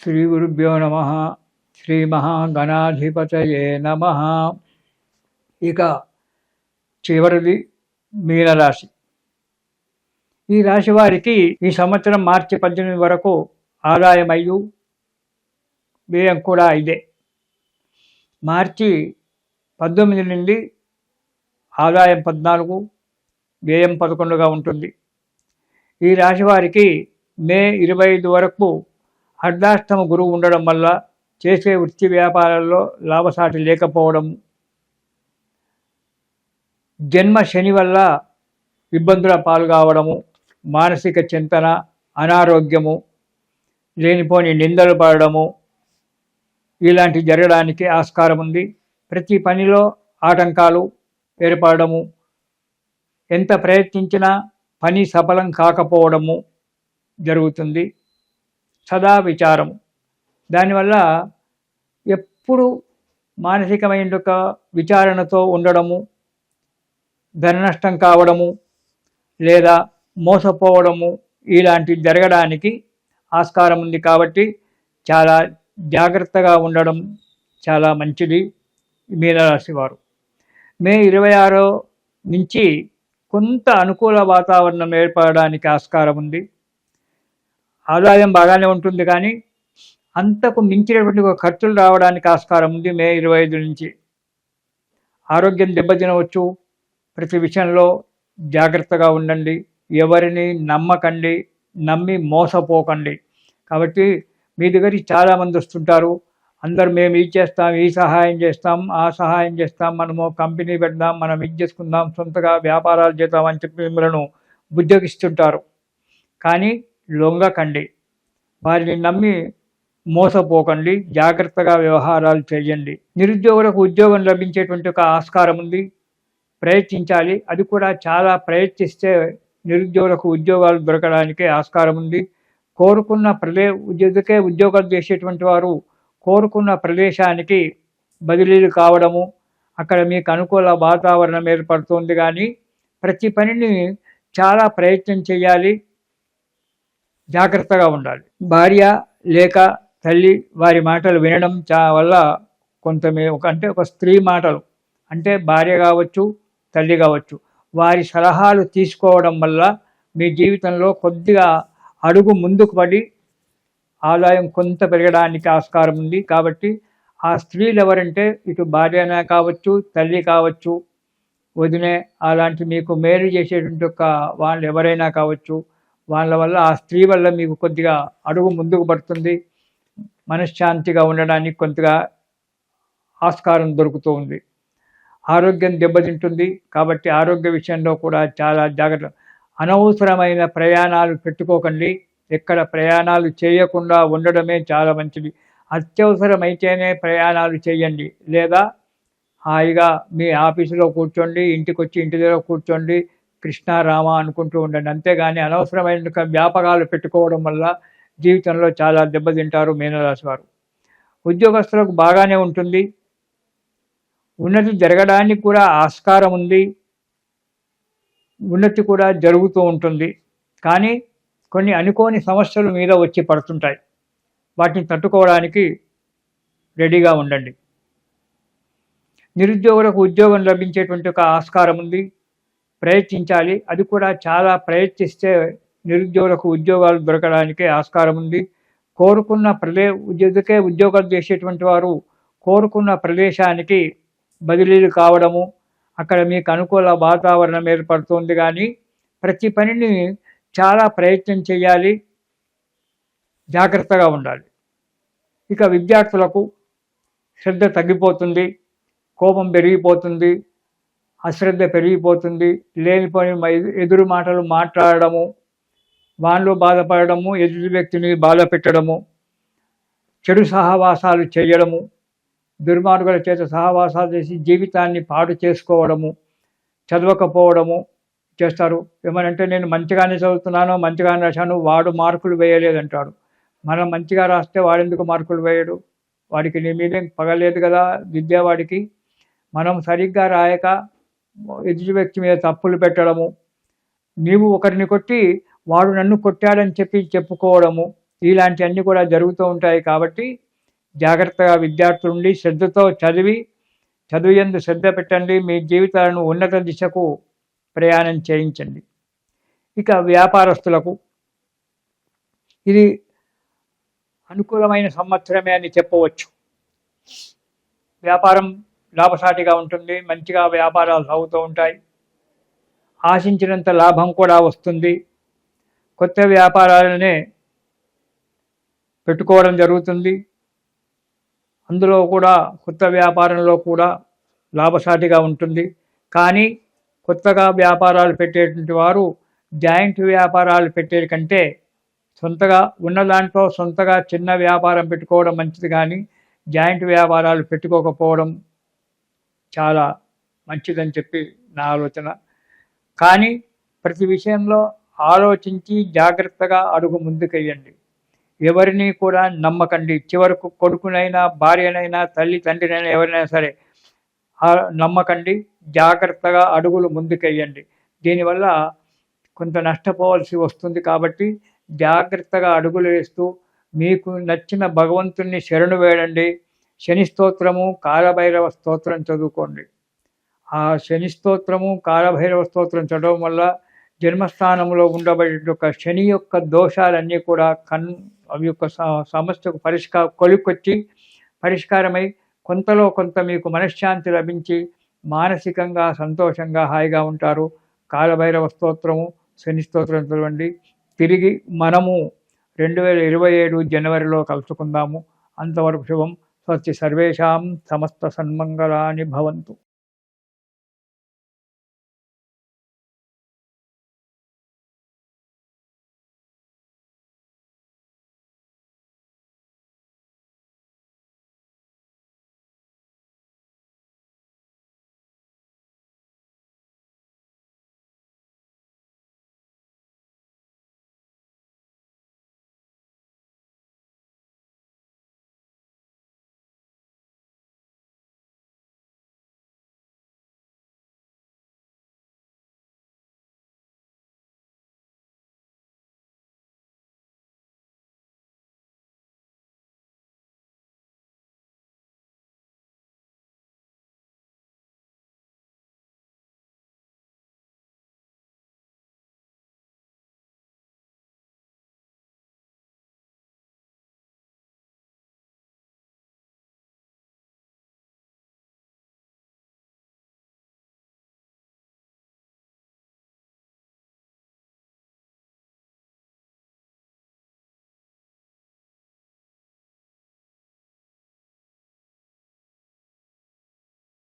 శ్రీ గురుభ్యో నమ. శ్రీ మహాగణాధిపతయే నమ. ఇక చివరిది మీనరాశి. ఈ రాశి వారికి ఈ సంవత్సరం మార్చి 18 వరకు ఆదాయం 5, వ్యయం కూడా 5. మార్చి 19 నుండి ఆదాయం 14, వ్యయం 11గా ఉంటుంది. ఈ రాశి వారికి మే 25 వరకు అర్ధాష్టమ గురువు ఉండడం వల్ల చేసే వృత్తి వ్యాపారాల్లో లాభసాటి లేకపోవడం, జన్మ శని వల్ల ఇబ్బందుల పాలు కావడము, మానసిక చింతన, అనారోగ్యము, లేనిపోని నిందలు పడడము ఇలాంటి జరగడానికి ఆస్కారం ఉంది. ప్రతి పనిలో ఆటంకాలు ఏర్పడము, ఎంత ప్రయత్నించినా పని సఫలం కాకపోవడము జరుగుతుంది. సదా విచారము, దానివల్ల ఎప్పుడు మానసికమైన విచారణతో ఉండడము, ధన నష్టం కావడము లేదా మోసపోవడము ఇలాంటివి జరగడానికి ఆస్కారం ఉంది. కాబట్టి చాలా జాగ్రత్తగా ఉండడం చాలా మంచిది. మీనరాశి వారు మే 26 నుంచి కొంత అనుకూల వాతావరణం ఏర్పడడానికి ఆస్కారం ఉంది. ఆదాయం బాగానే ఉంటుంది, కానీ అంతకు మించినటువంటి ఖర్చులు రావడానికి ఆస్కారం ఉంది. మే 25 నుంచి ఆరోగ్యం దెబ్బతినవచ్చు. ప్రతి విషయంలో జాగ్రత్తగా ఉండండి. ఎవరిని నమ్మకండి, నమ్మి మోసపోకండి. కాబట్టి మీ దగ్గరికి చాలామంది వస్తుంటారు. అందరు మేము ఇది చేస్తాం, ఈ సహాయం చేస్తాం, ఆ సహాయం చేస్తాం, మనము కంపెనీ పెడదాం, మనం ఇది చేసుకుందాం, సొంతగా వ్యాపారాలు చేద్దాం అని చెప్పి మిమ్మల్ని బుజ్జగిస్తుంటారు. కానీ లొంగకండి, వారిని నమ్మి మోసపోకండి, జాగ్రత్తగా వ్యవహారాలు చేయండి. నిరుద్యోగులకు ఉద్యోగం లభించేటువంటి ఒక ఆస్కారం ఉంది. ప్రయత్నించాలి. అది కూడా చాలా ప్రయత్నిస్తే నిరుద్యోగులకు ఉద్యోగాలు దొరకడానికి ఆస్కారం ఉంది. కోరుకున్న ఉద్యోగాలు చేసేటువంటి వారు కోరుకున్న ప్రదేశానికి బదిలీలు కావడము, అక్కడ మీకు అనుకూల వాతావరణం ఏర్పడుతుంది. కానీ ప్రతి పనిని చాలా ప్రయత్నం చేయాలి, జాగ్రత్తగా ఉండాలి. భార్య లేక తల్లి వారి మాటలు వినడం వల్ల ఒక స్త్రీ మాటలు అంటే భార్య కావచ్చు, తల్లి కావచ్చు, వారి సలహాలు తీసుకోవడం వల్ల మీ జీవితంలో కొద్దిగా అడుగు ముందుకు పడి ఆదాయం కొంత పెరగడానికి ఆస్కారం ఉంది. కాబట్టి ఆ స్త్రీలు ఎవరంటే ఇటు భార్యనే కావచ్చు, తల్లి కావచ్చు, వదినే, అలాంటి మీకు మేలు చేసేటువంటి వాళ్ళు ఎవరైనా కావచ్చు, వాళ్ళ వల్ల ఆ స్త్రీ వల్ల మీకు కొద్దిగా అడుగు ముందుకు పడుతుంది. మనశ్శాంతిగా ఉండడానికి కొంతగా ఆస్కారం దొరుకుతూ ఉంది. ఆరోగ్యం దెబ్బతింటుంది. కాబట్టి ఆరోగ్య విషయంలో కూడా చాలా జాగ్రత్త. అనవసరమైన ప్రయాణాలు పెట్టుకోకండి. ఎక్కడ ప్రయాణాలు చేయకుండా ఉండడమే చాలా మంచిది. అత్యవసరమైతేనే ప్రయాణాలు చేయండి, లేదా హాయిగా మీ ఆఫీసులో కూర్చోండి, ఇంటికి వచ్చి ఇంటి దగ్గర కూర్చోండి, కృష్ణ రామ అనుకుంటూ ఉండండి. అంతేగాని అనవసరమైన వ్యాపకాలు పెట్టుకోవడం వల్ల జీవితంలో చాలా దెబ్బతింటారు మీనరాశి వారు. ఉద్యోగస్తులకు బాగానే ఉంటుంది. ఉన్నతి జరగడానికి కూడా ఆస్కారం ఉంది. ఉన్నతి కూడా జరుగుతూ ఉంటుంది. కానీ కొన్ని అనుకోని సమస్యలు మీద వచ్చి పడుతుంటాయి. వాటిని తట్టుకోవడానికి రెడీగా ఉండండి. నిరుద్యోగులకు ఉద్యోగం లభించేటువంటి ఒక ఆస్కారం ఉంది. ప్రయత్నించాలి. అది కూడా చాలా ప్రయత్నిస్తే నిరుద్యోగులకు ఉద్యోగాలు దొరకడానికి ఆస్కారం ఉంది. కోరుకున్న ఉద్యోగాలు చేసేటువంటి వారు కోరుకున్న ప్రదేశానికి బదిలీలు కావడము, అక్కడ మీకు అనుకూల వాతావరణం ఏర్పడుతుంది. కానీ ప్రతి పనిని చాలా ప్రయత్నం చేయాలి, జాగ్రత్తగా ఉండాలి. ఇక విద్యార్థులకు శ్రద్ధ తగ్గిపోతుంది, కోపం పెరిగిపోతుంది, అశ్రద్ధ పెరిగిపోతుంది. లేనిపోని ఎదురు మాటలు మాట్లాడడము, వాళ్ళు బాధపడము, ఎదుటి వ్యక్తిని బాధ పెట్టడము, చెడు సహవాసాలు చేయడము, దుర్మార్గుల చేత సహవాసాలు చేసి జీవితాన్ని పాడు చేసుకోవడము, చదవకపోవడము చేస్తారు. ఏమనంటే నేను మంచిగానే చదువుతున్నాను, మంచిగానే రాశాను, వాడు మార్కులు వేయలేదంటాడు. మనం మంచిగా రాస్తే వాడెందుకు మార్కులు వేయడు? వాడికి నీ మీదేం పగలేదు కదా విద్యావాడికి. మనం సరిగ్గా రాయక ఎదుటి వ్యక్తి మీద తప్పులు పెట్టడము, నీవు ఒకరిని కొట్టి వాడు నన్ను కొట్టాడని చెప్పుకోవడము, ఇలాంటివన్నీ కూడా జరుగుతూ ఉంటాయి. కాబట్టి జాగ్రత్తగా విద్యార్థులుండి శ్రద్ధతో చదువు యందు శ్రద్ధ పెట్టండి. మీ జీవితాలను ఉన్నత దిశకు ప్రయాణం చేయించండి. ఇక వ్యాపారస్తులకు ఇది అనుకూలమైన సంవత్సరమే అని చెప్పవచ్చు. వ్యాపారం లాభసాటిగా ఉంటుంది. మంచిగా వ్యాపారాలు సాగుతూ ఉంటాయి. ఆశించినంత లాభం కూడా వస్తుంది. కొత్త వ్యాపారాలనే పెట్టుకోవడం జరుగుతుంది. అందులో కూడా కొత్త వ్యాపారంలో కూడా లాభసాటిగా ఉంటుంది. కానీ కొత్తగా వ్యాపారాలు పెట్టేటువంటి వారు జాయింట్ వ్యాపారాలు పెట్టే కంటే సొంతగా ఉన్న దాంట్లో సొంతగా చిన్న వ్యాపారం పెట్టుకోవడం మంచిది. కానీ జాయింట్ వ్యాపారాలు పెట్టుకోకపోవడం చాలా మంచిదని చెప్పి నా ఆలోచన. కానీ ప్రతి విషయంలో ఆలోచించి జాగ్రత్తగా అడుగు ముందుకెయ్యండి. ఎవరిని కూడా నమ్మకండి. చివరకు కొడుకునైనా భార్యనైనా తల్లి తండ్రినైనా ఎవరైనా సరే నమ్మకండి. జాగ్రత్తగా అడుగులు ముందుకెయ్యండి. దీనివల్ల కొంత నష్టపోవాల్సి వస్తుంది. కాబట్టి జాగ్రత్తగా అడుగులు వేస్తూ మీకు నచ్చిన భగవంతుణ్ణి శరణు వేడండి. శని స్తోత్రము కాలభైరవ స్తోత్రం చదువుకోండి. ఆ శని స్తోత్రము కాలభైరవ స్తోత్రం చదవడం వల్ల జన్మస్థానంలో ఉండబడే యొక్క శని యొక్క దోషాలన్నీ కూడా అవి యొక్క సమస్యకు కొలికొచ్చి పరిష్కారమై కొంతలో కొంత మీకు మనశ్శాంతి లభించి మానసికంగా సంతోషంగా హాయిగా ఉంటారు. కాలభైరవ స్తోత్రము శని స్తోత్రం చదవండి. తిరిగి మనము 2027 జనవరిలో కలుసుకుందాము. అంతవరకు శుభం. స్వస్తి సర్వేషాం సమస్త సన్మంగళాని భవంతు.